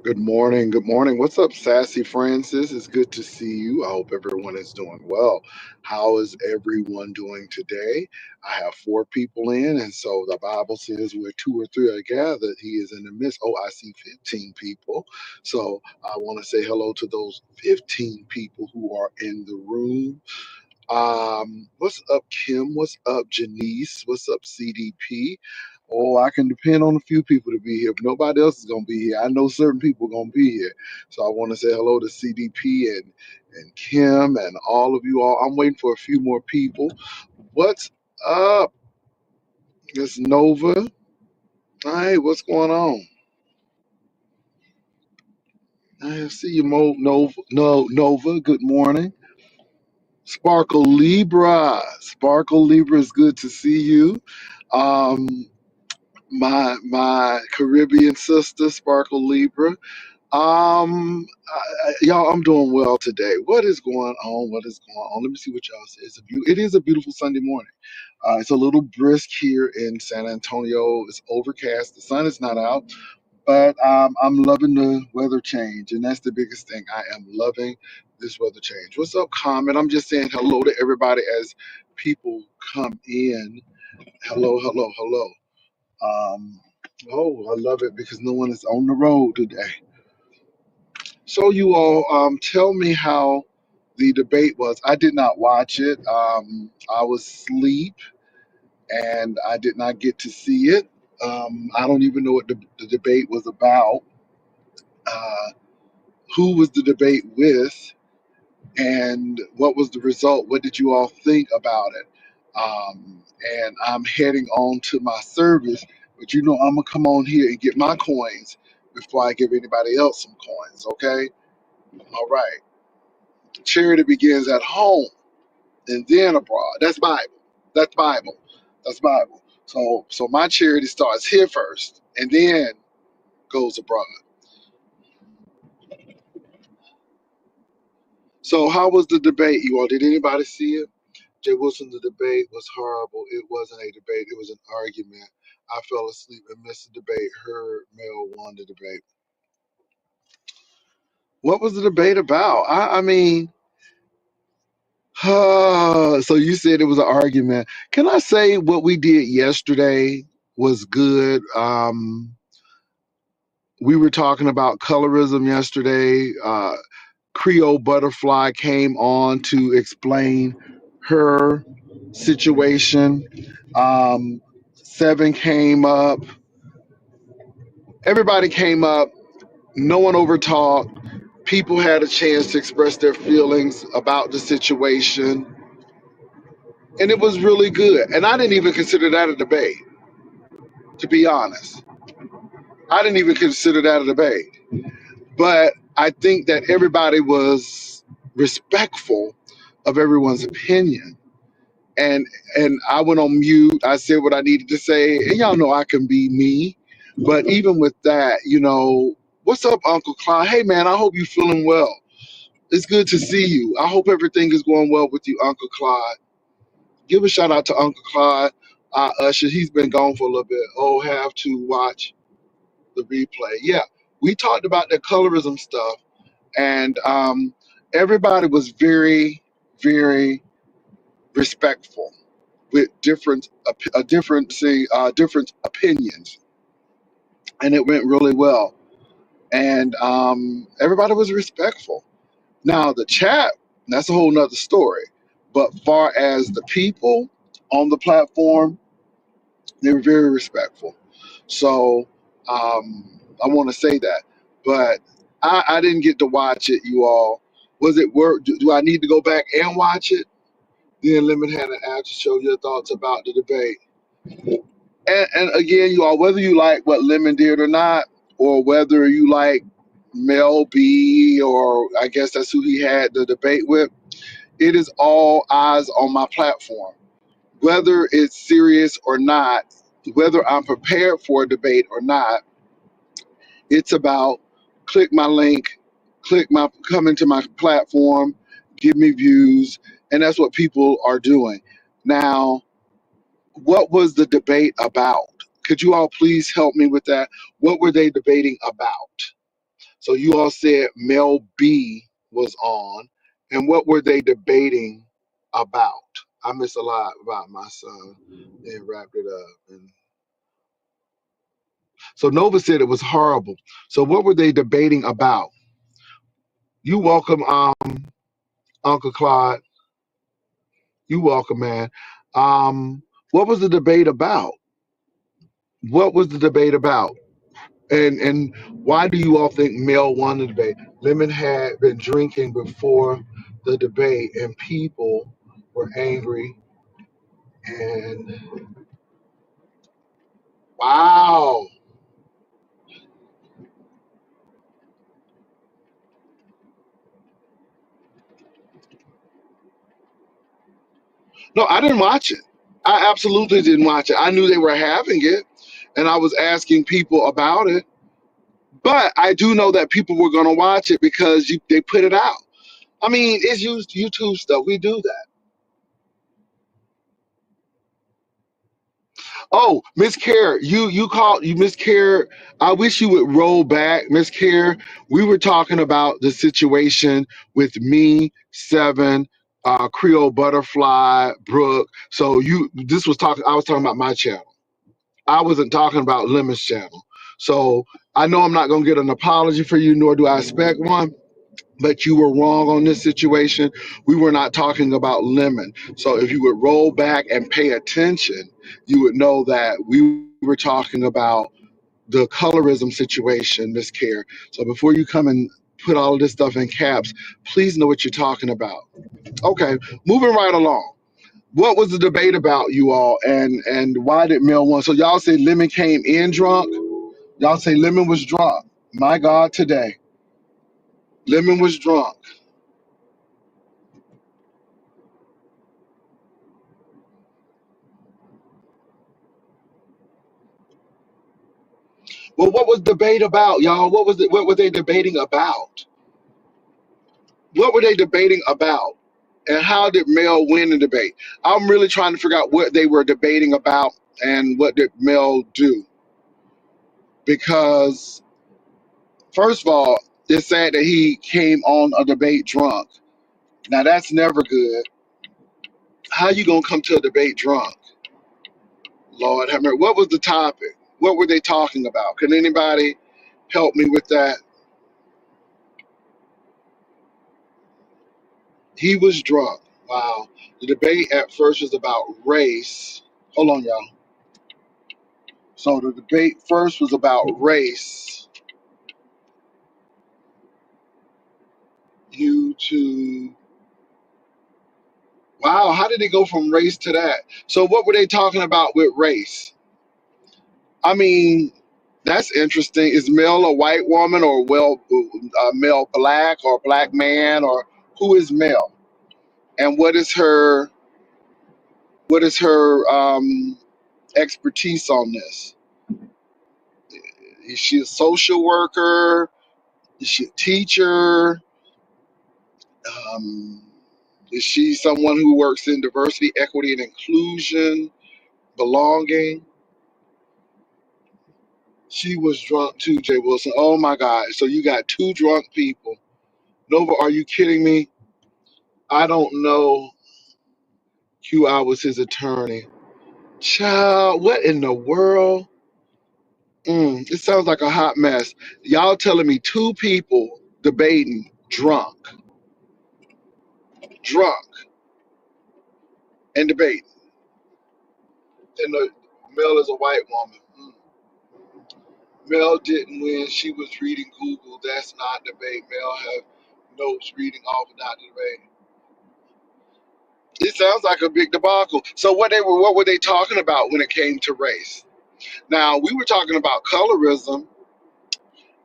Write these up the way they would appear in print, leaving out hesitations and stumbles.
Good morning. Good morning. What's up, Sassy Francis? It's good to see you. I hope everyone is doing well. How is everyone doing today? I have four people in, and so the Bible says where two or three are gathered, he is in the midst. Oh, I see 15 people. So I want to say hello to those 15 people who are in the room. What's up, Kim? What's up, Janice? What's up, CDP? Oh, I can depend on a few people to be here, but nobody else is gonna be here. I know certain people are gonna be here. So I want to say hello to CDP and Kim and all of you all. I'm waiting for a few more people. What's up? It's Nova. Hey, what's going on? I see you, Nova. No, Nova. Good morning. Sparkle Libra. Sparkle Libra is good to see you. Um, my Caribbean sister, Sparkle Libra. Y'all, I'm doing well today. What is going on? What is going on? Let me see what y'all say. It is a beautiful Sunday morning. It's a little brisk here in San Antonio. It's overcast. The sun is not out, but I'm loving the weather change, and that's the biggest thing. I am loving this weather change. What's up, Comment? I'm just saying hello to everybody as people come in. Hello, hello, hello. Um, oh, I love it because no one is on the road today. So you all, tell me how the debate was. I did not watch it. I was asleep and I did not get to see it. I don't even know what the debate was about. Uh, who was the debate with, and what was the result? What did you all think about it? And I'm heading on to my service, but I'm gonna come on here and get my coins before I give anybody else some coins. Okay? All right. Charity begins at home and then abroad. That's Bible. That's Bible. That's Bible. So my charity starts here first and then goes abroad. So how was the debate, you all? Did anybody see it? Jay Wilson, the debate was horrible. It wasn't a debate, it was an argument. I fell asleep and missed the debate. Heard Mel won the debate. What was the debate about? I mean, so you said it was an argument. Can I say what we did yesterday was good? We were talking about colorism yesterday. Creole Butterfly came on to explain her situation. Seven came up. Everybody came up. No one overtalked. People had a chance to express their feelings about the situation, and it was really good. And I didn't even consider that a debate, to be honest. I didn't even consider that a debate. But I think that everybody was respectful of everyone's opinion. And I went on mute. I said what I needed to say. And y'all know I can be me. But even with that, what's up, Uncle Clyde? Hey man, I hope you're feeling well. It's good to see you. I hope everything is going well with you, Uncle Clyde. Give a shout out to Uncle Clyde. Usher, he's been gone for a little bit. Oh, have to watch the replay. Yeah, we talked about the colorism stuff, and everybody was very, very respectful with different opinions, and it went really well. And everybody was respectful. Now the chat, that's a whole nother story. But far as the people on the platform, they were very respectful. So I want to say that. But I didn't get to watch it, you all. Was it worth? Do I need to go back and watch it? The Unlimited had an app to show your thoughts about the debate. And again, you all, whether you like what Lemon did or not, or whether you like Mel B, or I guess that's who he had the debate with, it is all eyes on my platform. Whether it's serious or not, whether I'm prepared for a debate or not, it's about click my link, come into my platform, give me views, and that's what people are doing. Now, what was the debate about? Could you all please help me with that? What were they debating about? So you all said Mel B was on, and what were they debating about? I missed a lot about my son and wrapped it up. And so Nova said it was horrible. So what were they debating about? You welcome, Uncle Claude. You welcome, man. What was the debate about? What was the debate about? And why do you all think Mel won the debate? Lemon had been drinking before the debate, and people were angry. And wow, no, I didn't watch it. I absolutely didn't watch it. I knew they were having it, and I was asking people about it. But I do know that people were going to watch it because they put it out. I mean, it's used YouTube stuff. We do that. Oh, Miss Care, you called you Miss Care. I wish you would roll back, Miss Care. We were talking about the situation with me, Seven, Creole Butterfly, Brooke. So this was talking. I was talking about my channel. I wasn't talking about Lemon's channel. So I know I'm not going to get an apology for you, nor do I expect one. But you were wrong on this situation. We were not talking about Lemon. So if you would roll back and pay attention, you would know that we were talking about the colorism situation, Miss Care. So before you come and put all of this stuff in caps, please know what you're talking about. Okay, moving right along. What was the debate about, you all, and why did Mel won? So y'all say Lemon came in drunk. Y'all say Lemon was drunk. My God, today Lemon was drunk. Well, what was debate about, y'all? What was it? What were they debating about? What were they debating about? And how did Mel win the debate? I'm really trying to figure out what they were debating about and what did Mel do. Because first of all, it's sad that he came on a debate drunk. Now that's never good. How you gonna come to a debate drunk? Lord have mercy. What was the topic? What were they talking about? Can anybody help me with that? He was drunk. Wow. The debate at first was about race. Hold on, y'all. So the debate first was about race. YouTube. Wow, how did it go from race to that? So what were they talking about with race? I mean, that's interesting. Is Mel a white woman or Mel black or black man or who is Mel? And what is her expertise on this? Is she a social worker? Is she a teacher? Um, is she someone who works in diversity, equity, and inclusion, belonging? She was drunk too, Jay Wilson. Oh my God. So you got two drunk people. Nova, are you kidding me? I don't know. QI was his attorney. Child, what in the world? It sounds like a hot mess. Y'all telling me two people debating drunk, and debating. And the Mel is a white woman. Mel didn't win. She was reading Google. That's not debate. Mel have notes reading off of not debate. It sounds like a big debacle. So what were they talking about when it came to race? Now we were talking about colorism,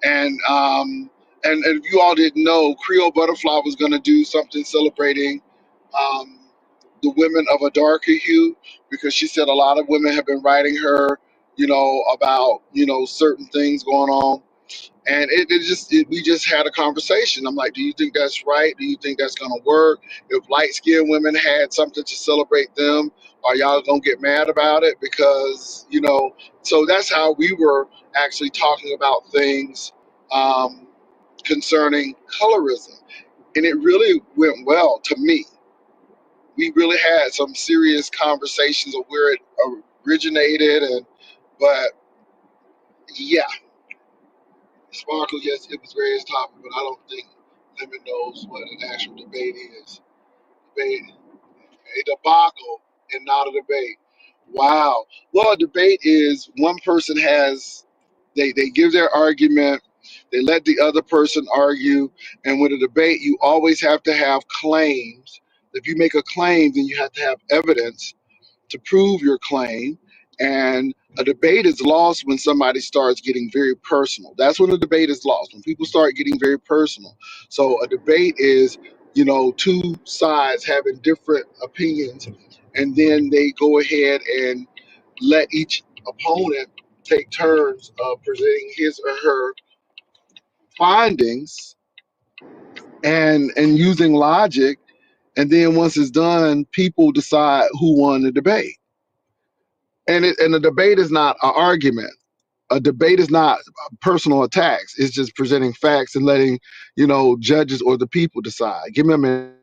and if you all didn't know, Creole Butterfly was going to do something celebrating um, the women of a darker hue, because she said a lot of women have been writing her, about certain things going on. And we just had a conversation. I'm like, do you think that's right? Do you think that's gonna work? If light skinned women had something to celebrate them, are y'all gonna get mad about it? Because so that's how we were actually talking about things. Um, concerning colorism, and it really went well to me. We really had some serious conversations of where it originated, and but yeah, Sparkle, yes, it was various topic, but I don't think Lemon knows what an actual debate is. Debate, a debacle and not a debate. Wow. Well, a debate is one person has they give their argument, they let the other person argue, and with a debate, you always have to have claims. If you make a claim, then you have to have evidence to prove your claim. And a debate is lost when somebody starts getting very personal. That's when a debate is lost, when people start getting very personal. So a debate is, two sides having different opinions, and then they go ahead and let each opponent take turns of presenting his or her findings and using logic. And then once it's done, people decide who won the debate. And a debate is not an argument. A debate is not personal attacks. It's just presenting facts and letting judges or the people decide. Give me a minute.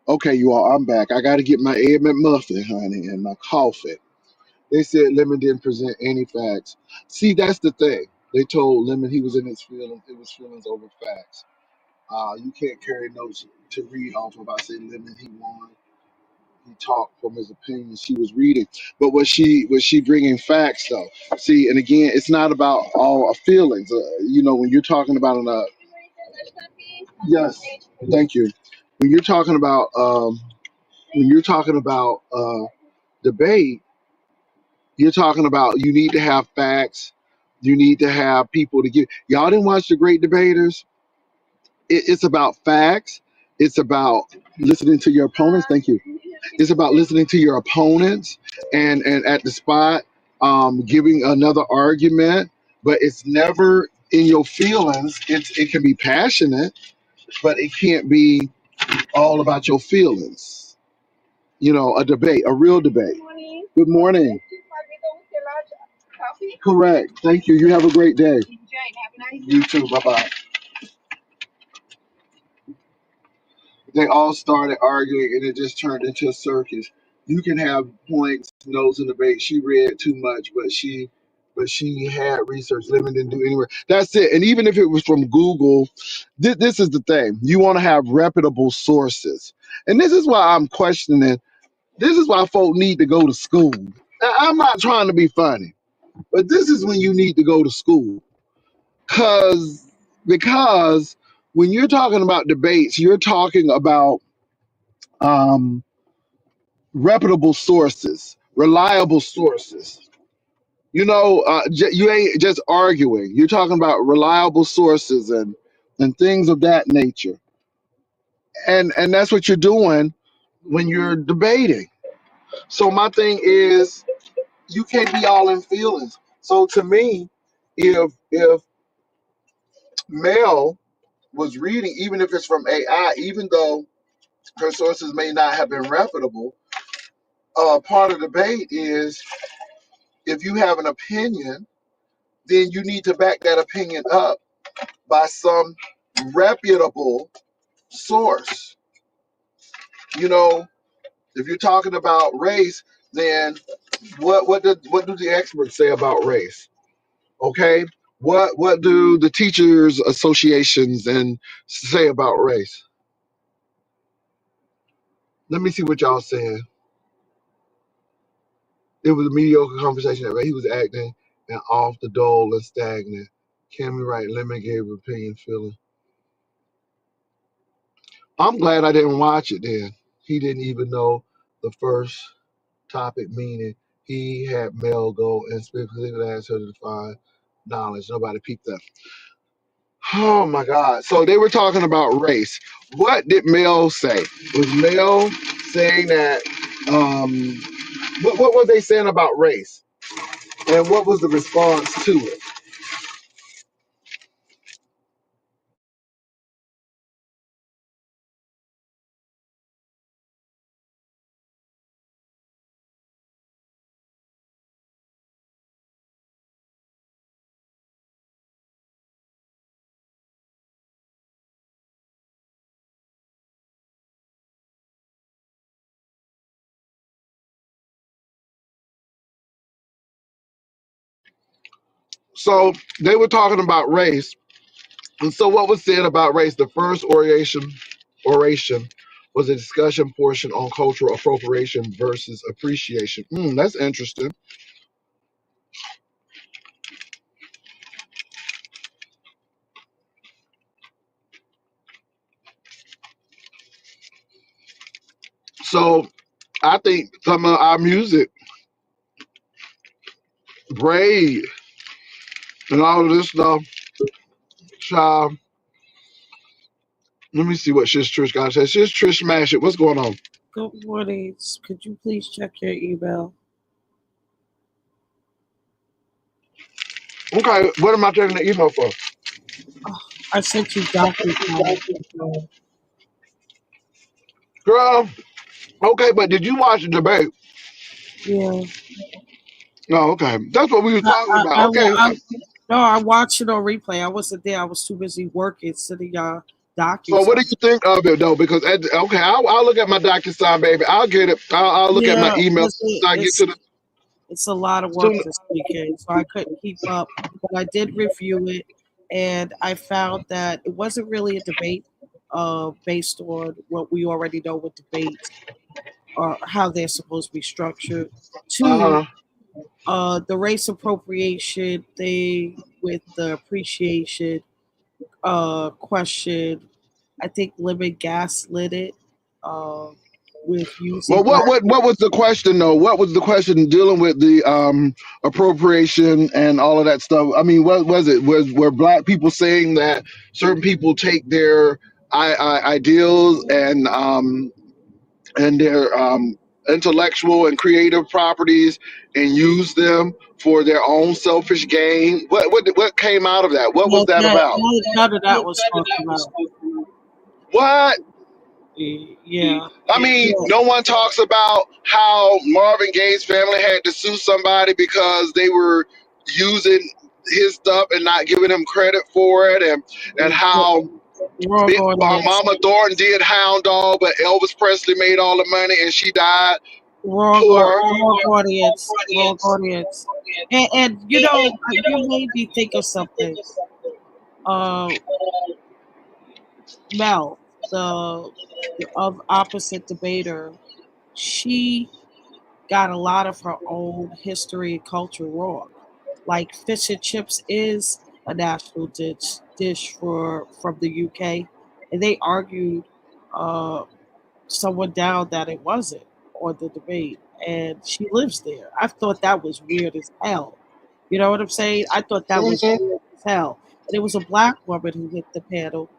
Okay, you all, I'm back. I got to get my Egg McMuffin, honey, and my coffee. They said Lemon didn't present any facts. See, that's the thing. They told Lemon he was in his feelings. It was feelings over facts. You can't carry notes to read off of. I say Lemon, he won. He talked from his opinion. She was reading, but was she bringing facts though? See, and again, it's not about all our feelings. When you're talking about yes, thank you. When you're talking about debate, you're talking about you need to have facts. You need to have people to give. Y'all didn't watch the Great Debaters. It's about facts. It's about listening to your opponents. Thank you. It's about listening to your opponents and at the spot, giving another argument. But it's never in your feelings. It can be passionate, but it can't be all about your feelings. A debate, a real debate. Good morning. Correct. Thank you. You have a great day. You too. Bye bye. They all started arguing and it just turned into a circus. You can have points, notes, and debate. She read too much, but she had research. Lemon didn't do anywhere. That's it. And even if it was from Google, this is the thing. You want to have reputable sources. And this is why I'm questioning. This is why folk need to go to school. I'm not trying to be funny, but this is when you need to go to school. Cause because when you're talking about debates, you're talking about um, reputable sources, reliable sources. You ain't just arguing. You're talking about reliable sources and things of that nature. And that's what you're doing when you're debating. So my thing is, you can't be all in feelings. So to me, if Mel was reading, even if it's from AI, even though her sources may not have been reputable, part of the debate is if you have an opinion, then you need to back that opinion up by some reputable source. You know, if you're talking about race, then what do the experts say about race? Okay, what do the teachers associations and say about race? Let me see what y'all saying. It was a mediocre conversation that he was acting and off the dole and stagnant. Cammy Wright, Lemon gave opinion feeling. I'm glad I didn't watch it then. he didn't even know the first topic meaning. He had Mel go and specifically ask her to define knowledge. Nobody peeped that. Oh my God. So they were talking about race. What did Mel say? Was Mel saying that what were they saying about race? And what was the response to it? So they were talking about race. And so what was said about race? The first oration was a discussion portion on cultural appropriation versus appreciation. That's interesting. So I think some of our music, braid, and all of this stuff, child. Let me see what Shish Trish got to say. Shish Trish smash it. What's going on? Good morning. Could you please check your email? Okay, what am I taking the email for? Oh, I sent you DocuSign. Girl, okay, but did you watch the debate? Yeah. No, okay. That's what we were I, talking I, about. I, Okay. wa- I, no, I watched it on replay. I wasn't there. I was too busy working, sitting y'all So what DocuSign. do you think of it though? Because okay, I'll look at my DocuSign, baby. I'll get it. I'll look at my Yeah, email as because soon as I get to the. it's a lot of work Soon, this weekend, so I couldn't keep up. But I did review it, and I found that it wasn't really a debate, based on what we already know with debates or how they're supposed to be structured. Two, uh-huh. the race appropriation thing with the appreciation question. I think Lemon gaslit it, uh, with using Well, black. what was the question though? What was the question dealing with the appropriation and all of that stuff? I mean, what was it? Were black people saying that certain people take their ideals and their intellectual and creative properties and use them for their own selfish gain? What came out of that? What was Well, that about? none of that was talked about. What? Yeah, I mean, yeah. no one talks about how Marvin Gaye's family had to sue somebody because they were using his stuff and not giving him credit for it, and how Wrong audience. Mama Thornton did Hound Dog, but Elvis Presley made all the money and she died poor. Wrong audience. Wrong audience. And you made me think of something. Uh, Mel, the of opposite debater, she got a lot of her own history and culture wrong. Like fish and chips is a national dish for from the UK, and they argued uh, someone down that it wasn't on the debate, and she lives there. I thought that was weird as hell. You know what I'm saying? I thought that was Mhm. weird as hell. And it was a black woman who hit the panel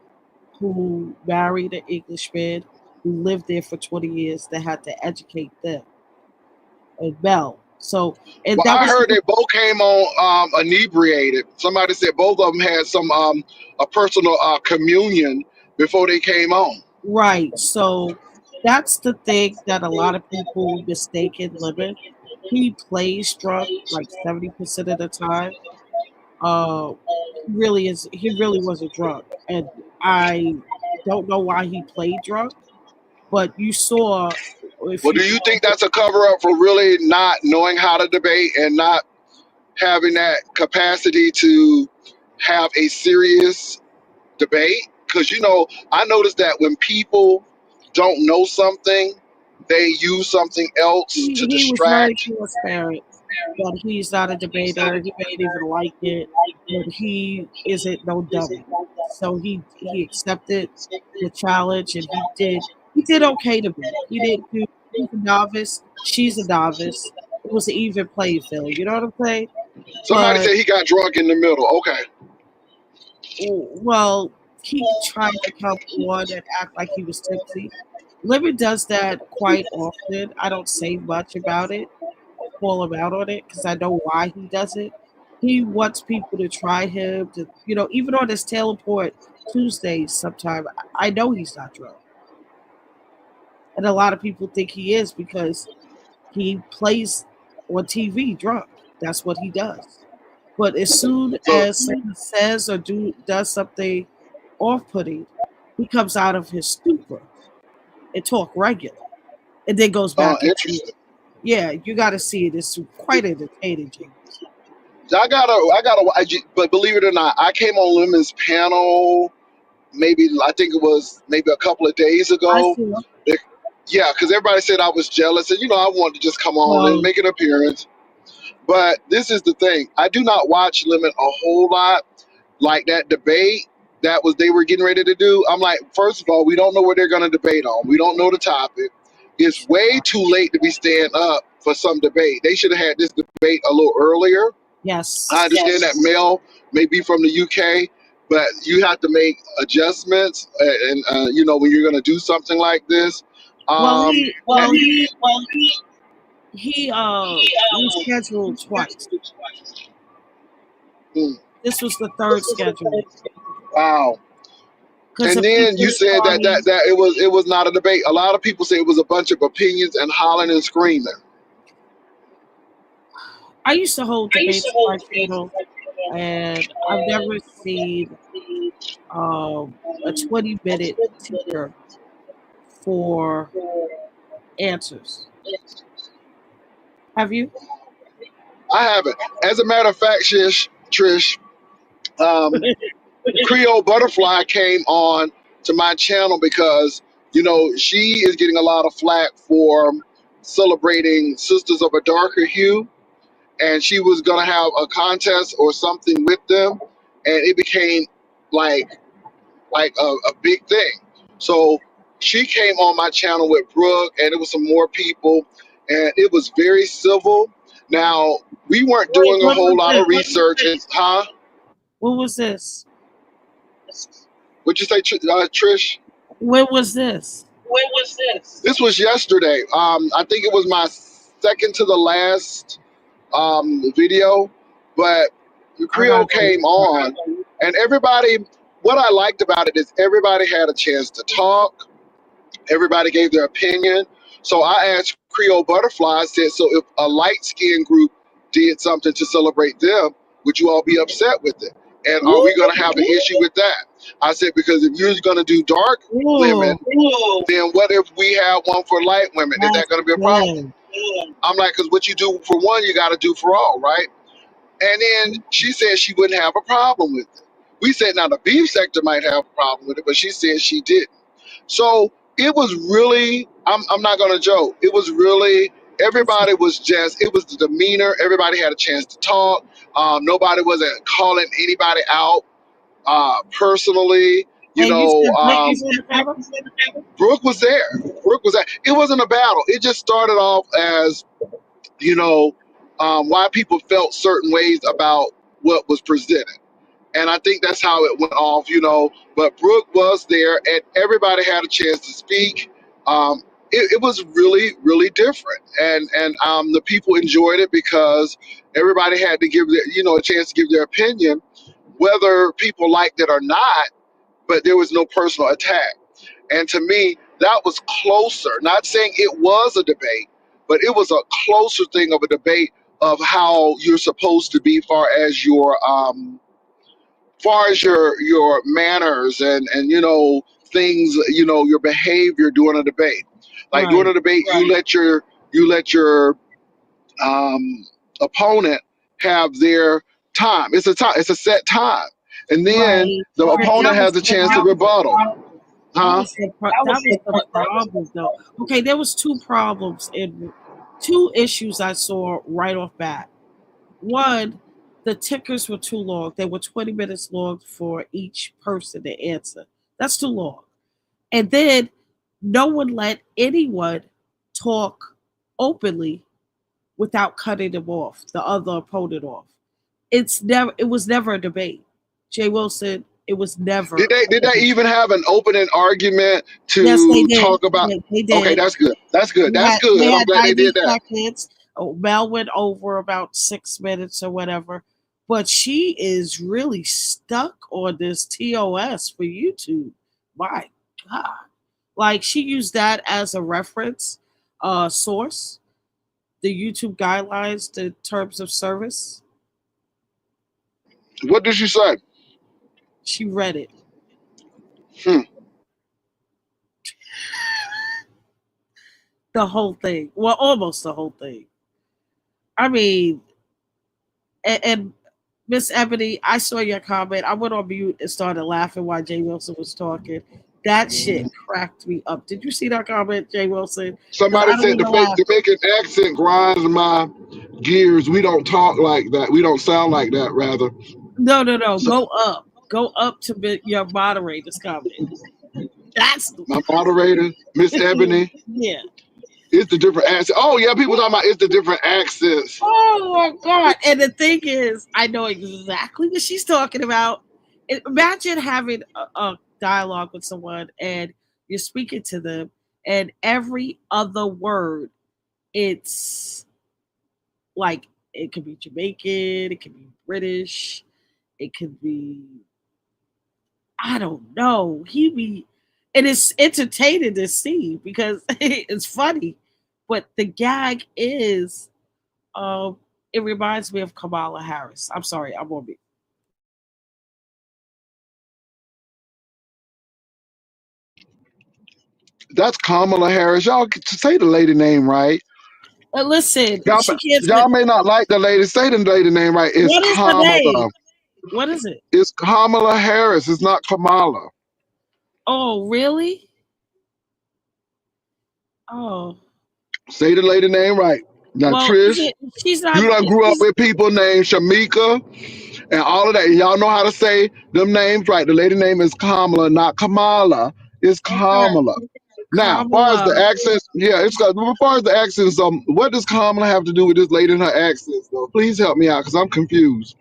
who married an Englishman who lived there for 20 years that had to educate them and Mel. So, and Well, that I was heard they both came on inebriated. Somebody said both of them had some a personal communion before they came on. right. So that's the thing that a lot of people mistake in Lemon. He plays drunk like 70% of the time. Uh, he really wasn't drunk. And I don't know why he played drunk, but you saw if Well, you do you think that's a cover up for really not knowing how to debate and not having that capacity to have a serious debate? Because I noticed that when people don't know something, they use something else to he was very distract. transparent that he's not a debater. He may not even like it, but he isn't no dummy. So he accepted the challenge and he did. He did okay to me. He didn't do. He's a novice. She's a novice. It was an even playing field. You know what I'm saying? Somebody But said he got drunk in the middle. Okay. well, he tried to come on and act like he was tipsy. Lemon does that quite often. I don't say much about it or call him out on it because I know why he does it. He wants people to try him to, even on his Teleport Tuesdays. Sometime I know he's not drunk, and a lot of people think he is because he plays on TV drunk. That's what he does. But as soon So as someone says or does something off-putting, he comes out of his stupor and talk regular, and then goes back into it. interesting. Yeah, you got to see it. It's quite entertaining, James. But believe it or not, I came on Lemon's panel maybe, I think it was maybe a couple of days I ago. see. It- yeah, because everybody said I was jealous, and I wanted to just come on and Well, make an appearance. But this is the thing: I do not watch Lemon a whole lot. Like that debate that was they were getting ready to do. I'm like, first of all, we don't know what they're going to debate on. We don't know the topic. It's way too late to be staying up for some debate. They should have had this debate a little earlier. I yes. understand that Mel may be from the UK, but you have to make adjustments, and when you're going to do something like this. Well, Um, he well he rescheduled twice. mm, This was the third scheduling wow. because And of then you people said that it was not a debate. A lot of people say it was a bunch of opinions and hollering and screaming. I used to hold debates on my channel, and I've never seen a 20-minute ticker for answers. Have you? I haven't. As a matter of fact, Trish, um, Creole Butterfly came on to my channel because she is getting a lot of flack for celebrating sisters of a darker hue, and she was gonna have a contest or something with them, and it became like a big thing. So she came on my channel with Brooke, and it was some more people, and it was very civil. Now we weren't Wait, doing a what whole was lot of this? research, and What was this? what'd you say, Trish? When was this? This was yesterday. I think it was my second to the last video, but the I Creole gotta go came look. on, and everybody. What I liked about it is everybody had a chance to talk. Everybody gave their opinion. So I asked Creole Butterfly, I said, so if a light skinned group did something to celebrate them, would you all be upset with it? And are we going to have an issue with that? I said, because if you're going to do dark women, Ooh, then what if we have one for light women? Is that that's going to be a problem? good. I'm like, because what you do for one, you got to do for all, right? And then she said she wouldn't have a problem with it. We said, now the beef sector might have a problem with it, but she said she didn't. So it was really, I'm not going to joke. It was really, That's everybody was just, it was the demeanor. Everybody had a chance to talk. Nobody wasn't calling anybody out personally. You and you know, said Blake um, was on the panel? Brooke was there. Brooke was there. It wasn't a battle. It just started off as, you know, why people felt certain ways about what was presented. And I think that's how it went off. But Brooke was there, and everybody had a chance to speak. It was really, really different, and the people enjoyed it because everybody had to give a chance to give their opinion, whether people liked it or not. But there was no personal attack, and to me, that was closer. Not saying it was a debate, but it was a closer thing of a debate of how you're supposed to be, far as your manners and things, your behavior during a debate. Like during a Right, debate, you let your um, opponent have their time. It's a set time, and then right. the But opponent that was has a the chance to problem. rebuttal. That Huh? was the problem, though. Okay, there was two problems in two issues I saw right off bat. One, the tickers were too long. They were 20 minutes long for each person to answer. That's too long. And then No one let anyone talk openly without cutting them off, the other opponent off. It was never a debate. Jay Wilson, it was Did never they a did they debate. even have an opening argument Yes, they to did. talk about? They Okay, did. that's good. That's good. They That's had, they good. I'm had glad they 90 did that. seconds. Oh, Mel went over about 6 minutes or whatever. But she is really stuck on this TOS for YouTube. My God. Like she used that as a reference source, the YouTube guidelines, the terms of service. What did she say? She read it. Hmm. The whole thing. Well, almost the whole thing. I mean, and Miss Ebony, I saw your comment. I went on mute and started laughing while Jay Wilson was talking. That shit cracked me up. Did you see that comment, Jay Wilson? Because Somebody I don't said the even fake laugh. Jamaican accent grinds my gears. We don't talk like that. We don't sound like that. Rather, No, no, no. so Go up. Go up to your moderator's comment. That's the my moderator, Miss Ebony, yeah. it's the different accents. Oh yeah, people talking about it's the different accents. Oh my god! And the thing is, I know exactly what she's talking about. Imagine having a dialogue with someone and you're speaking to them, and every other word, it's like it could be Jamaican, it could be British, it could be I don't know. He be and it's entertaining to see because it's funny, but the gag is Um, it reminds me of Kamala Harris. I'm sorry, I'm on mute. That's Kamala Harris. Y'all say the lady name right. But listen, Y'all, she can't y'all say may not like the lady. Say the lady name right. It's what is the name? Kamala. What is it? It's Kamala Harris. It's not Kamala. Oh, really? Oh, Say the lady name right. Now, well, is Trish, it? She's not. you done grew up She's with people named Shamika and all of that. And y'all know how to say them names right. The lady name is Kamala, not Kamala. It's okay. Kamala. Now, as far as Kamala. the accents, yeah, it's got. As far as the accents, what does Kamala have to do with this lady and her accents, though? Please help me out, because I'm confused.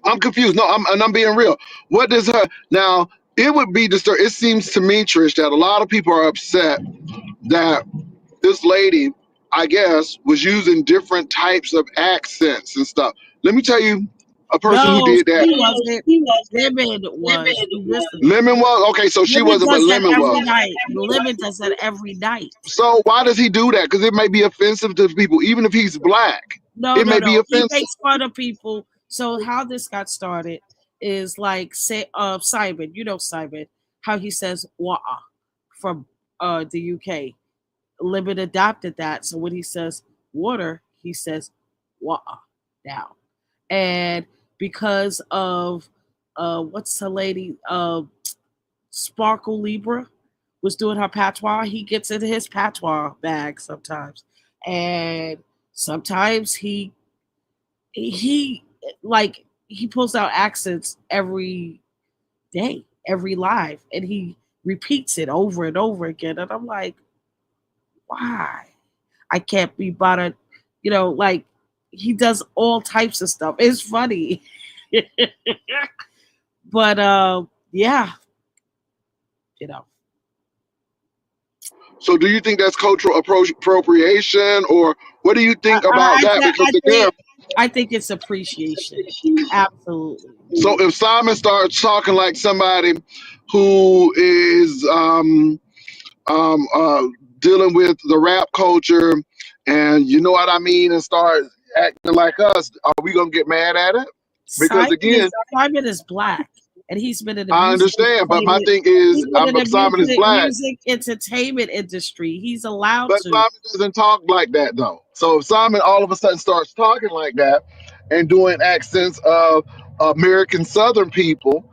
I'm confused. No, I'm being real. What does her now? It would be disturbed. It seems to me, Trish, that a lot of people are upset that this lady, I guess, was using different types of accents and stuff. Let me tell you, a person who No, did that. she wasn't. Lemon was. You missing it. Lemon was okay, so she Lemon wasn't, but does that Lemon every was. night. Lemon does that every night. So why does he do that? Because it may be offensive to people, even if he's black. No, It no, may be no. He offensive. makes fun of people. So how this got started is like say Simon, you know Simon, how he says wah from the UK. Lemon adopted that. So when he says water, he says wah now. And because of what's the lady Sparkle Libra was doing her patois, he gets into his patois bag sometimes. And sometimes he like he pulls out accents every day, every live, and he repeats it over and over again. And I'm like, why? I can't be bothered, like he does all types of stuff. It's funny. But yeah, you know. So do you think that's cultural appropriation, or what do you I, think I, about I, that? th- Because I again, think I think it's appreciation. Absolutely. so if Simon starts talking like somebody who is um, uh, dealing with the rap culture, and you know what I mean, and start acting like us, are we gonna get mad at it? Because again, Simon is black, and he's been in the I music understand, but my entertainment. thing is, He's been in the Simon is black, music entertainment industry. He's allowed but to. Simon doesn't talk like that though. So if Simon all of a sudden starts talking like that and doing accents of American Southern people,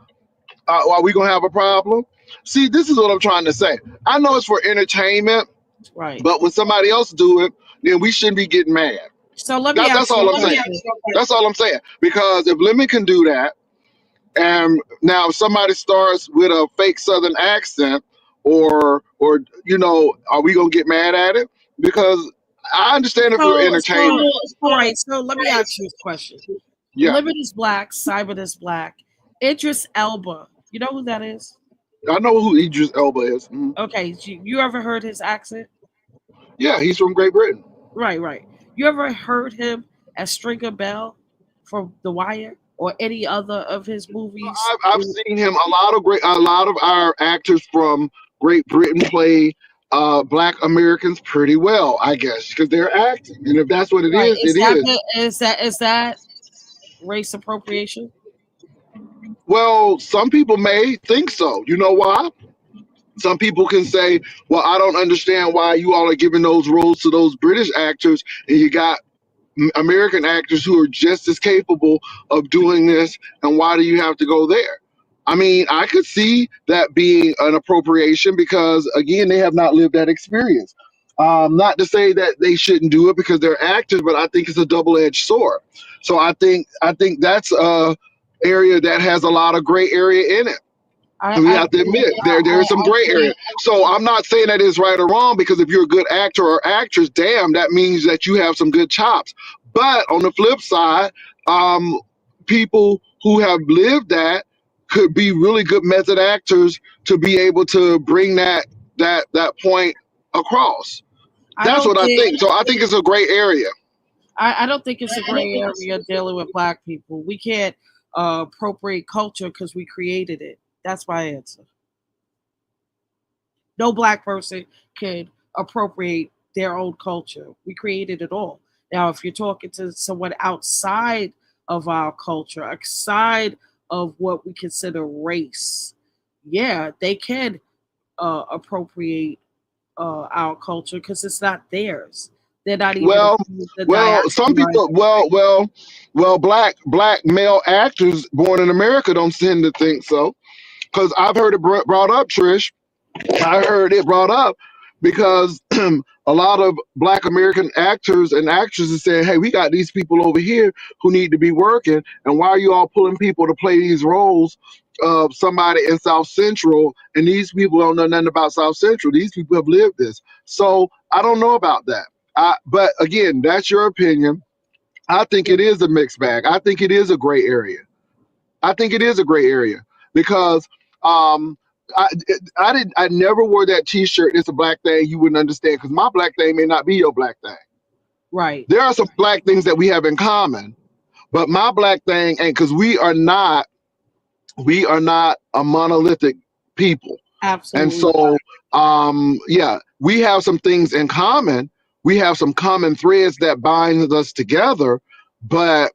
are we gonna have a problem? See, this is what I'm trying to say. I know it's for entertainment, Right. but when somebody else do it, then we shouldn't be getting mad. So let me That's ask you all a I'm saying. question. That's all I'm saying. Because if Lemon can do that, and now if somebody starts with a fake Southern accent, or are we gonna get mad at it? Because I understand if we're So, entertainment. all right. So let me ask you a question. Yeah, Limit is black. Simon is black. Idris Elba. You know who that is? I know who Idris Elba is. Mhm. Okay. You ever heard his accent? Yeah, he's from Great Britain. Right. Right. You ever heard him as Stringer Bell from The Wire or any other of his movies? I've seen him. A lot of our actors from Great Britain play Black Americans pretty well, I guess, because they're acting, and if that's what it Right. is, it is. Is that race appropriation? Well, some people may think so. You know why? Some people can say, "Well, I don't understand why you all are giving those roles to those British actors, and you got American actors who are just as capable of doing this, and why do you have to go there?" I mean, I could see that being an appropriation because, again, they have not lived that experience. Not to say that they shouldn't do it because they're actors, but I think it's a double-edged sword. So I think that's a area that has a lot of gray area in it. We I have to agree. admit there's some I gray area. agree. So I'm not saying that it's right or wrong because if you're a good actor or actress, damn, that means that you have some good chops. But on the flip side, um, people who have lived that could be really good method actors to be able to bring that point across. I That's don't what I think. think. So I think it's a gray area. I don't think it's a gray area dealing with black people. We can't appropriate culture because we created it. That's my answer. No black person can appropriate their own culture. We created it all. Now, if you're talking to someone outside of our culture, outside of what we consider race, yeah, they can appropriate our culture because it's not theirs. They're not even Well, in the some diaspora. people, black male actors born in America don't tend to think so. Because I've heard it brought up, Trish. I heard it brought up because a lot of Black American actors and actresses saying, "Hey, we got these people over here who need to be working, and why are you all pulling people to play these roles of somebody in South Central? And these people don't know nothing about South Central. These people have lived this." So I don't know about that. But again, that's your opinion. I think it is a mixed bag. I think it is a gray area. I think it is a gray area because um, I I never wore that T-shirt. It's a black thing. You wouldn't understand because my black thing may not be your black thing. Right. There are some black things that we have in common, but my black thing ain't because we are not a monolithic people. And Absolutely not. so, yeah, we have some things in common. We have some common threads that bind us together. But,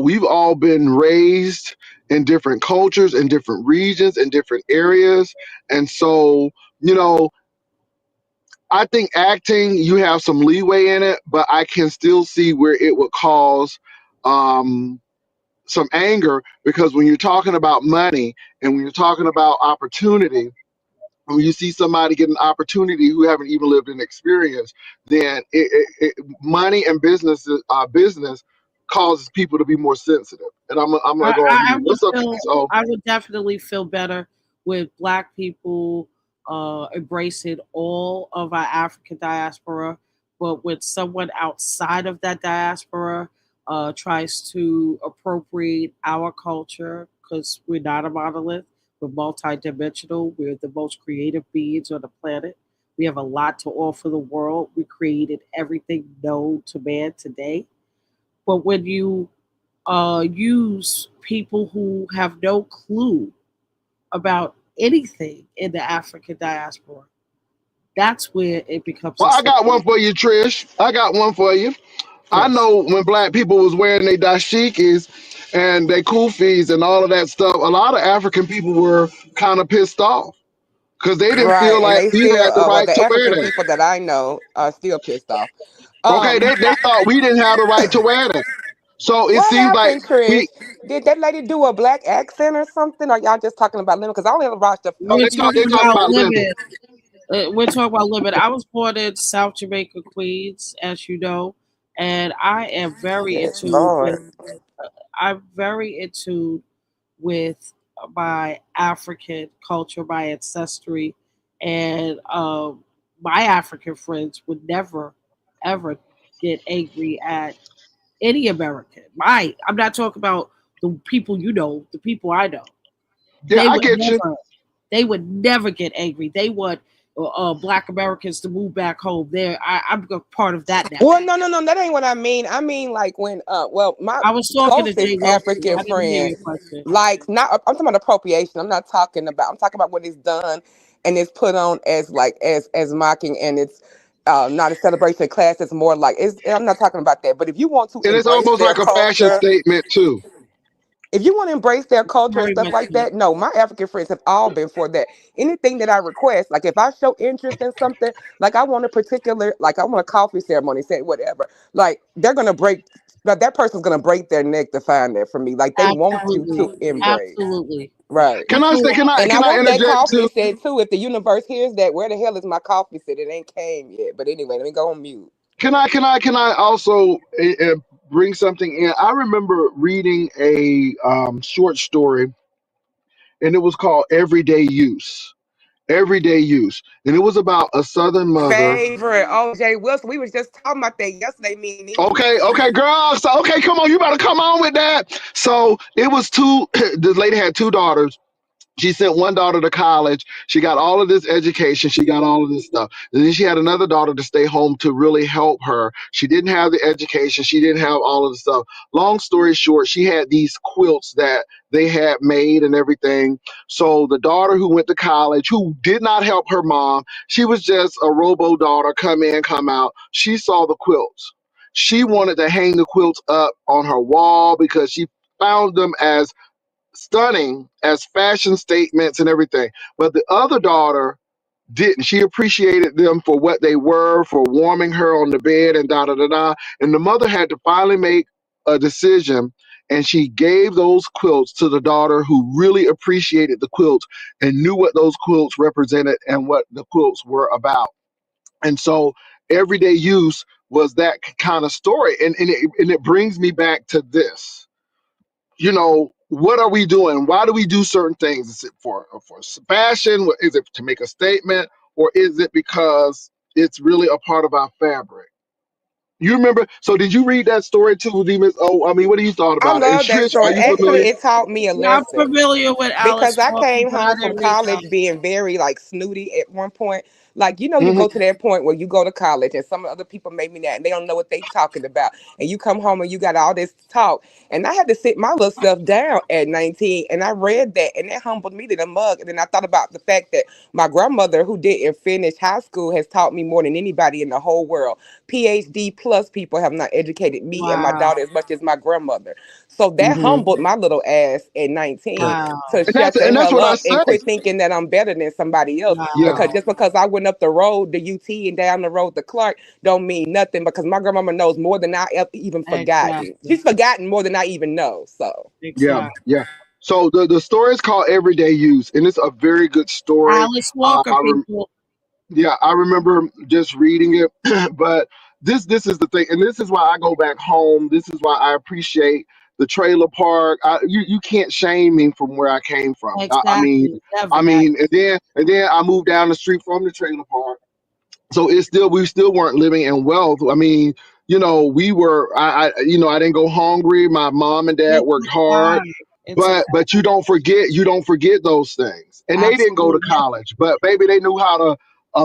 we've all been raised in different cultures, in different regions, in different areas. And so, you know, I think acting, you have some leeway in it, but I can still see where it would cause um, some anger because when you're talking about money and when you're talking about opportunity, when you see somebody get an opportunity who haven't even lived an experience, then money and business causes people to be more sensitive. And I'm gonna go on I mute. would What's up, feel so? I would definitely feel better with black people embracing all of our African diaspora, but with someone outside of that diaspora tries to appropriate our culture because we're not a monolith, we're multidimensional, we're the most creative beings on the planet. We have a lot to offer the world. We created everything known to man today. But when you use people who have no clue about anything in the African diaspora. That's where it becomes Well, a I got slippery. one for you, Trish. I got one for you. I Yes. know when black people was wearing their dashikis and their kufis and all of that stuff, a lot of African people were kind of pissed off because they didn't Right, feel and like they we still, had the well, right the to wear African that. people that I know are still pissed off. Okay, Um, they thought we didn't have the right to wear that. So it what seems like happened, Chris? we Did that lady do a black accent or something? Or y'all just talking about lemon? Because I only ever watched no, We're they talking talk about about lemon. limit. We're talking about limit. I was born in South Jamaica, Queens, as you know, and I am very Yes, into with. Lord. I'm very into with my African culture, my ancestry, And my African friends would never, ever get angry at any American. I'm not talking about the people you know, the people I know. Yeah, They I would get you. never, they would never get angry. They want Black Americans to move back home. I'm a part of that Well, network. no, no, no, that ain't what I mean. I mean, like when, well, my I was talking to Jay closest Wilson. African I didn't hear friend, your question. like, not, I'm talking about appropriation. I'm talking about what is done and it's put on as like as mocking, and it's not a celebration class. It's more like it's. I'm not talking about that. But if you want to And it's embrace almost their like a fashion culture, statement too. if you want to embrace their culture and Very stuff much like so. that, no, my African friends have all been for that. Anything that I request, like if I show interest in something, like I want a particular, like I want a coffee ceremony, say whatever, like they're gonna break, but that person's gonna break their neck to find that for me. Like they want you to Absolutely. embrace, Absolutely. right? Can I say? People, Can I And I can I want that interject coffee too? set too. If the universe hears that, where the hell is my coffee set? It ain't came yet. But anyway, let me go on mute. Can I also bring something in? I remember reading a short story, and it was called Everyday Use. Everyday Use, and it was about a Southern mother. Favorite. Oh, Jay Wilson. We was just talking about that yesterday, me and Nene. Okay, okay, girl. So okay, come on, you better come on with that. So it was two. This lady had two daughters. She sent one daughter to college. She got all of this education. She got all of this stuff. And then she had another daughter to stay home to really help her. She didn't have the education. She didn't have all of the stuff. Long story short, she had these quilts that they had made and everything. So the daughter who went to college, who did not help her mom, she was just a robo daughter, come in, come out. She saw the quilts. She wanted to hang the quilts up on her wall because she found them as stunning, as fashion statements and everything. But the other daughter didn't. She appreciated them for what they were, for warming her on the bed and da da da da. And the mother had to finally make a decision. And she gave those quilts to the daughter who really appreciated the quilts and knew what those quilts represented and what the quilts were about. And so everyday use was that kind of story. And it brings me back to this. What are we doing? Why do we do certain things? Is it for fashion? Is it to make a statement, or is it because it's really a part of our fabric? You remember? So did you read that story too, Demons? Oh, I mean, what do you thought I about it? And love that Trish, story. are you Actually, familiar? it taught me a yeah, I'm lesson. familiar with Because Alice I Walker, came but I home from didn't read college that. being very like snooty at one point. Like, you Hmm. go to that point where you go to college and some other people made me that and they don't know what they talking about. And you come home and you got all this talk. And I had to sit my little stuff down at 19 and I read that and that humbled me to the mug. And then I thought about the fact that my grandmother, who didn't finish high school, has taught me more than anybody in the whole world. PhD plus people have not educated me and my Wow. daughter as much as my grandmother. So that Hmm. humbled my little ass at 19 Wow. to And that's shut the and that's hell what I up and say. quit thinking that I'm better than somebody else. Yeah, Because Wow. just because I went up the road to UT and down the road to Clark don't mean nothing because my grandmama knows more than I even forgotten. Exactly. She's forgotten more than I even know. So yeah, Exactly. yeah. So the story is called Everyday Use, and it's a very good story. Alice Walker, I people. Yeah, I remember just reading it, but this is the thing, and this is why I go back home. This is why I appreciate the trailer park. You can't shame me from where I came from. I mean, Exactly. Never that. and then I moved down the street from the trailer park, so we still weren't living in wealth. I mean, we were. I didn't go hungry. My mom and dad It worked took hard, time. It took but you don't forget those things. And they didn't go to absolutely. college, but maybe they knew how to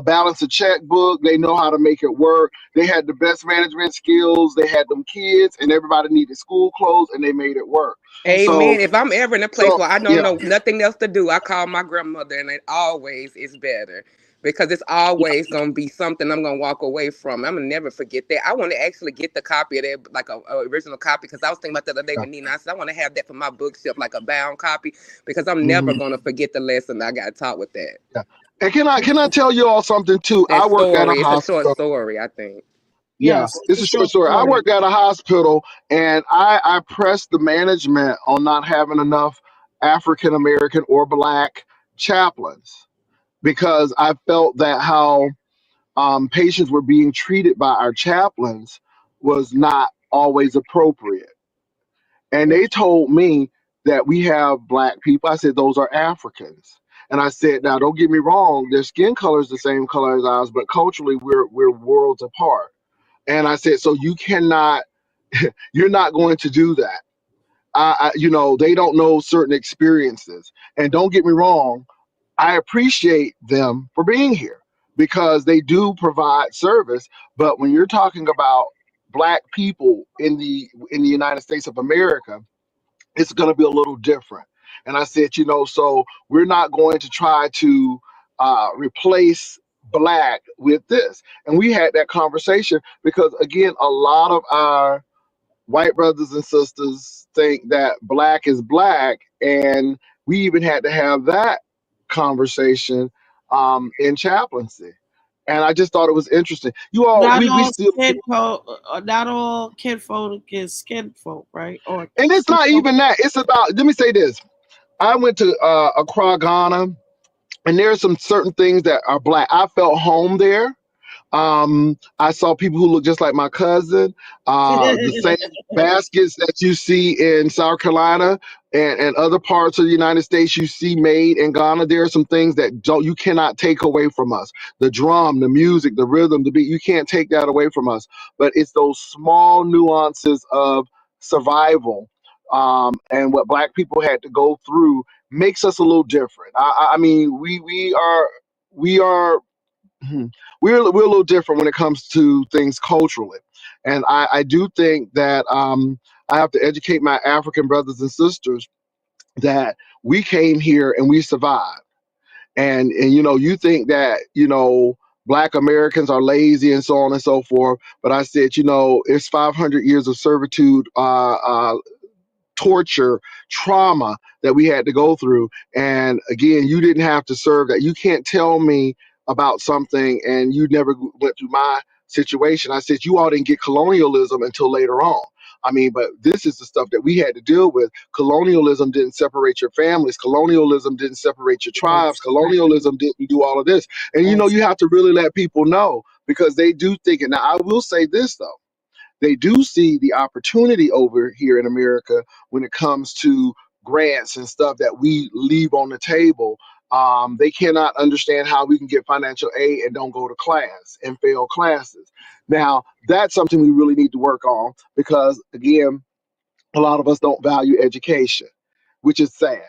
balance a checkbook. They know how to make it work. They had the best management skills. They had them kids, and everybody needed school clothes, and they made it work. So, amen. If I'm ever in a place so where I don't yeah, know nothing else to do, I call my grandmother and it always is better. Because it's always gonna be something I'm gonna walk away from. I'm gonna never forget that. I want to actually get the copy of that, like a original copy, because I was thinking about the other day yeah. with Nina. I said I want to have that for my bookshelf, like a bound copy, because I'm never Mhm, gonna forget the lesson I got taught with that. yeah. And can I tell you all something too? That I worked at a story. It's a short hospital. story, I think. Yeah, Yes, it's it's a a short short story. I story. worked at a hospital, and I pressed the management on not having enough African American or Black chaplains because I felt that how patients were being treated by our chaplains was not always appropriate. And they told me that we have Black people. I said those are Africans. And I said, now don't get me wrong, their skin color is the same color as ours, but culturally we're worlds apart. And I said, so you cannot, you're not going to do that. They don't know certain experiences. And don't get me wrong, I appreciate them for being here because they do provide service. But when you're talking about black people in the United States of America, it's going to be a little different. And I said, so we're not going to try to replace black with this. And we had that conversation because, again, a lot of our white brothers and sisters think that black is black. And we even had to have that conversation in chaplaincy. And I just thought it was interesting. You all, Not we all still, not all kinfolk is skinfolk, right? Or and it's not kinfolk. even that. It's about, let me say this. I went to Accra, Ghana, and there are some certain things that are black. I felt home there. I saw people who look just like my cousin. The same baskets that you see in South Carolina and other parts of the United States you see made in Ghana. There are some things that you cannot take away from us. The drum, the music, the rhythm, the beat, you can't take that away from us. But it's those small nuances of survival, and what black people had to go through makes us a little different. I mean, we are hmm, we're a little different when it comes to things culturally, and I do think that I have to educate my African brothers and sisters that we came here and we survived. And you think that black Americans are lazy and so on and so forth, but I said it's 500 years of servitude, torture, trauma that we had to go through. And again, you didn't have to serve that. You can't tell me about something and you never went through my situation. I said, you all didn't get colonialism until later on. I mean, but this is the stuff that we had to deal with. Colonialism didn't separate your families. Colonialism didn't separate your tribes. Exactly. Colonialism didn't do all of this. And you have Exactly. to really let people know because they do think it. Now, I will say this though, they do see the opportunity over here in America when it comes to grants and stuff that we leave on the table. They cannot understand how we can get financial aid and don't go to class and fail classes. Now, that's something we really need to work on because, again, a lot of us don't value education, which is sad.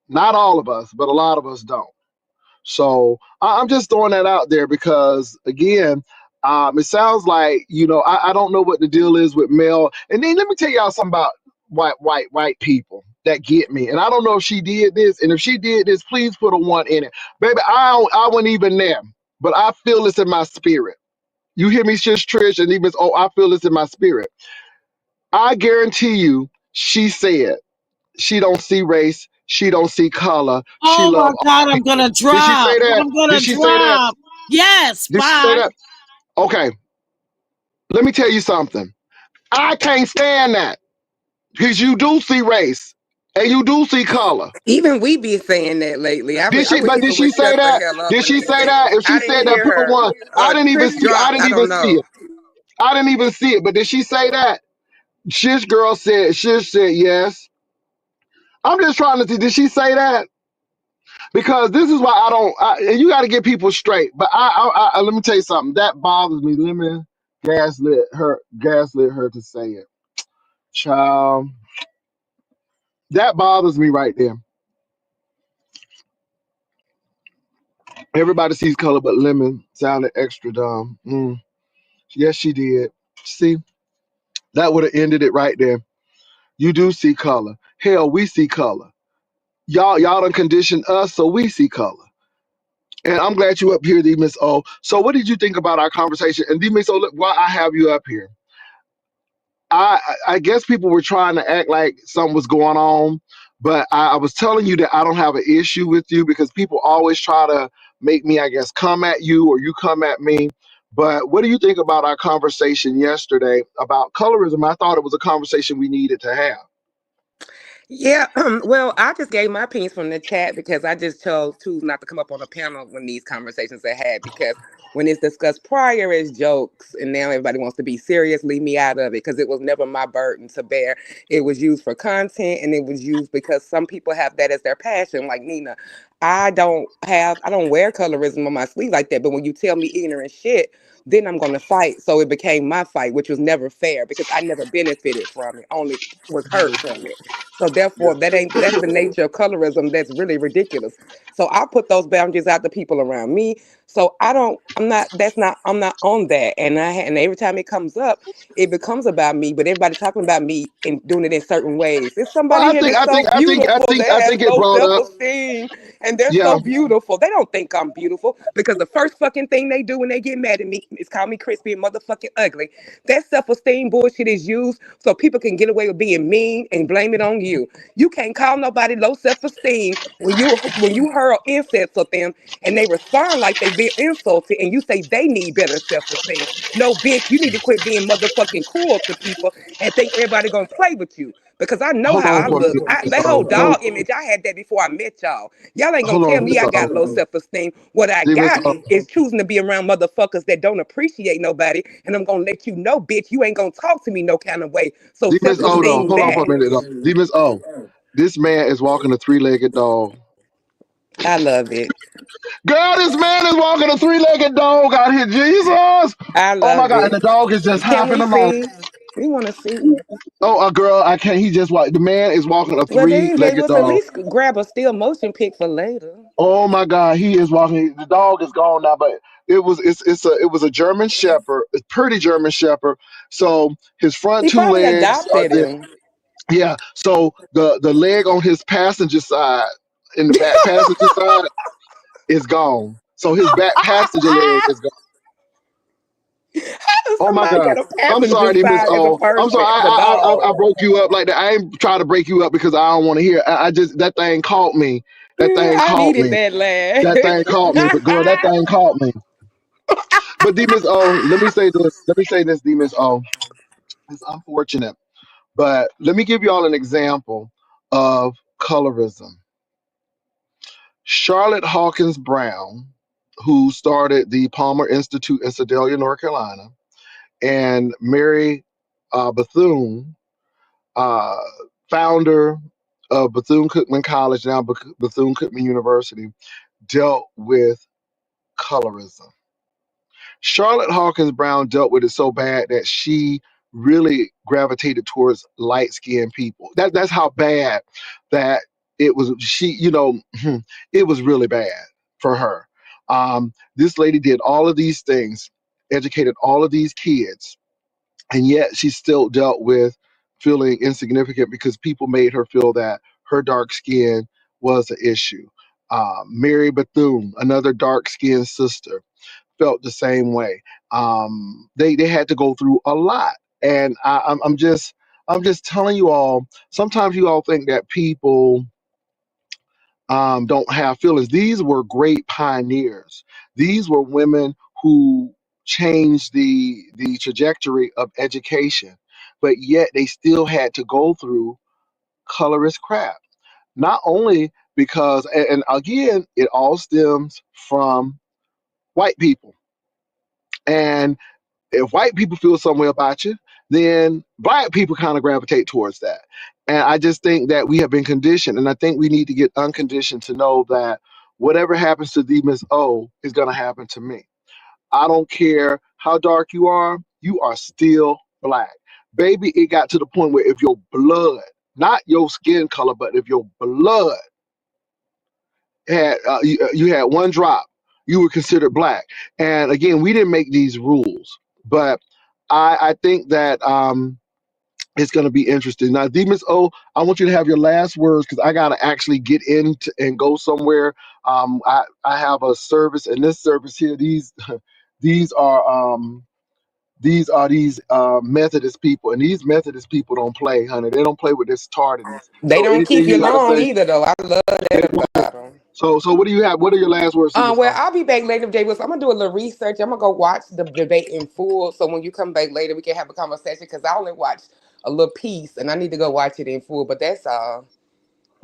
Not all of us, but a lot of us don't. So I'm just throwing that out there because again, it sounds like I don't know what the deal is with Mel. And then let me tell y'all something about white people that get me. And I don't know if she did this, and if she did this, please put a one in it, baby. I wasn't even there, but I feel this in my spirit. You hear me, Shish Trish, and even I feel this in my spirit. I guarantee you, she said she don't see race, she don't see color, she Oh love my all God, I'm people. gonna Did she drop. say that? I'm Did gonna she say that? drop. Yes, Did she say bye. that? Okay, let me tell you something. I can't stand that because you do see race and you do see color. Even we be saying that lately. Did I she? wish But did people she would say shut the that? hell up Did and she let me say say. that? If she I didn't said that, hear put a her. one. I didn't even Trish see. I dropped. didn't I even don't see know. it. I didn't even see it. But did she say that? Shish girl said. Shish said yes. I'm just trying to see. Did she say that? Because this is why I don't. And you got to get people straight. But let me tell you something that bothers me. Let me gaslit her to say it, child. That bothers me right there. Everybody sees color, but Lemon sounded extra dumb. Yes, she did. See, that would have ended it right there. You do see color. Hell, we see color. Y'all done conditioned us, so we see color. And I'm glad you up here, D Miss O. So, what did you think about our conversation? And D Miss O, look, why I have you up here? I guess people were trying to act like something was going on, but I was telling you that I don't have an issue with you because people always try to make me, I guess, come at you or you come at me. But what do you think about our conversation yesterday about colorism? I thought it was a conversation we needed to have. Yeah, well, I just gave my piece from the chat because I just choose not to come up on a panel when these conversations are had because when it's discussed prior as jokes and now everybody wants to be serious, leave me out of it because it was never my burden to bear. It was used for content and it was used because some people have that as their passion, like Nina. I don't wear colorism on my sleeve like that, but when you tell me ignorant shit, then I'm gonna fight. So it became my fight, which was never fair because I never benefited from it, only was hurt from it. So Yeah. therefore, that's the nature of colorism. That's really ridiculous. So I put those boundaries out to people around me. So I don't. I'm not. That's not. I'm not on that. And every time it comes up, it becomes about me. But everybody talking about me and doing it in certain ways. There's Well, somebody here that's so beautiful that I has think it low brought self up. esteem, and they're Yeah. so beautiful. They don't think I'm beautiful because the first fucking thing they do when they get mad at me is call me crispy and motherfucking ugly. That self esteem bullshit is used so people can get away with being mean and blame it on you. You can't call nobody low self esteem when you hurl insults at them and they respond like they been insulted and you say they need better self esteem. No, bitch, you need to quit being motherfucking cruel to people and think everybody gonna play with you. Because I know Hold how on I for a look. minute, Miss That whole O. dog image, I had that before I met y'all. Y'all ain't gonna Hold tell on, me Miss I O. got low self esteem. What I Miss got O. is choosing to be around motherfuckers that don't appreciate nobody. And I'm gonna let you know, bitch, you ain't gonna talk to me no kind of way. So self Miss O though. esteem Hold on that. for a minute though. Miss O. This man is walking a three-legged dog. I love it. Girl, this man is walking a three-legged dog out here. Jesus. I Oh my love God. And it. the dog is just Can hopping we along. see? We want to see. Oh, girl, I can't. He just walked. The man is walking a Well, then they three-legged was at dog. least grab a still motion pic for later. Oh my God, he is walking. The dog is gone now, but it was a German Shepherd, a pretty German Shepherd. So his front He two probably legs are adopted there. him. Yeah. So the leg on his passenger side, in the back passenger side, is gone. So his back passenger leg is gone. How does Oh my somebody God. got a I'm passenger sorry, Miss side as a O. I'm person, sorry. as a dog? I broke you up like that. I ain't trying to break you up because I don't want to hear. I just that thing caught me. That thing I caught needed me. that laugh. That thing caught me. But girl, that thing caught me. But D Miss O, let me say this. Let me say this, D Miss O. It's unfortunate, but let me give you all an example of colorism. Charlotte Hawkins Brown, who started the Palmer Institute in Sedalia, North Carolina, and Mary Bethune, uh, founder of Bethune Cookman College, now Bethune Cookman University, dealt with colorism. Charlotte Hawkins Brown dealt with it so bad that she really gravitated towards light skinned people. That's how bad that it was. It was really bad for her. This lady did all of these things, educated all of these kids, and yet she still dealt with feeling insignificant because people made her feel that her dark skin was an issue. Mary Bethune, another dark skinned sister, felt the same way. They had to go through a lot, and I'm just telling you all. Sometimes you all think that people don't have feelings. These were great pioneers. These were women who changed the trajectory of education, but yet they still had to go through colorist crap. Not only because, and again, it all stems from white people. And if white people feel some way about you, then black people kind of gravitate towards that. And I just think that we have been conditioned, and I think we need to get unconditioned to know that whatever happens to thee, Miss O, is going to happen to me. I don't care how dark you are still black. Baby, it got to the point where if your blood, not your skin color, but if your blood you had one drop, you were considered black. And again, we didn't make these rules, but I think that it's going to be interesting. Now, Demons O, I want you to have your last words because I got to actually get in and go somewhere. I have a service, and this service here, these are these are these Methodist people, and these Methodist people don't play, honey. They don't play with this tardiness. They So don't anything keep you you gotta long say, either, though. I love they that don't. about them. So what do you have? What are your last words to this Well, song? I'll be back later today. I'm gonna do a little research. I'm gonna go watch the debate in full. So when you come back later, we can have a conversation. Because I only watched a little piece, and I need to go watch it in full. But that's all.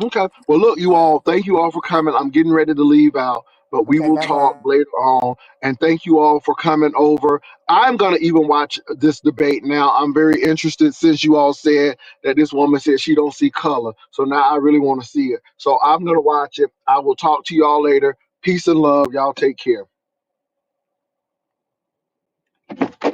Okay. Well, look, you all, thank you all for coming. I'm getting ready to leave out, but we Okay, will bye bye. talk later on. And thank you all for coming over. I'm going to even watch this debate now. I'm very interested since you all said that this woman said she don't see color. So now I really want to see it. So I'm going to watch it. I will talk to y'all later. Peace and love. Y'all take care.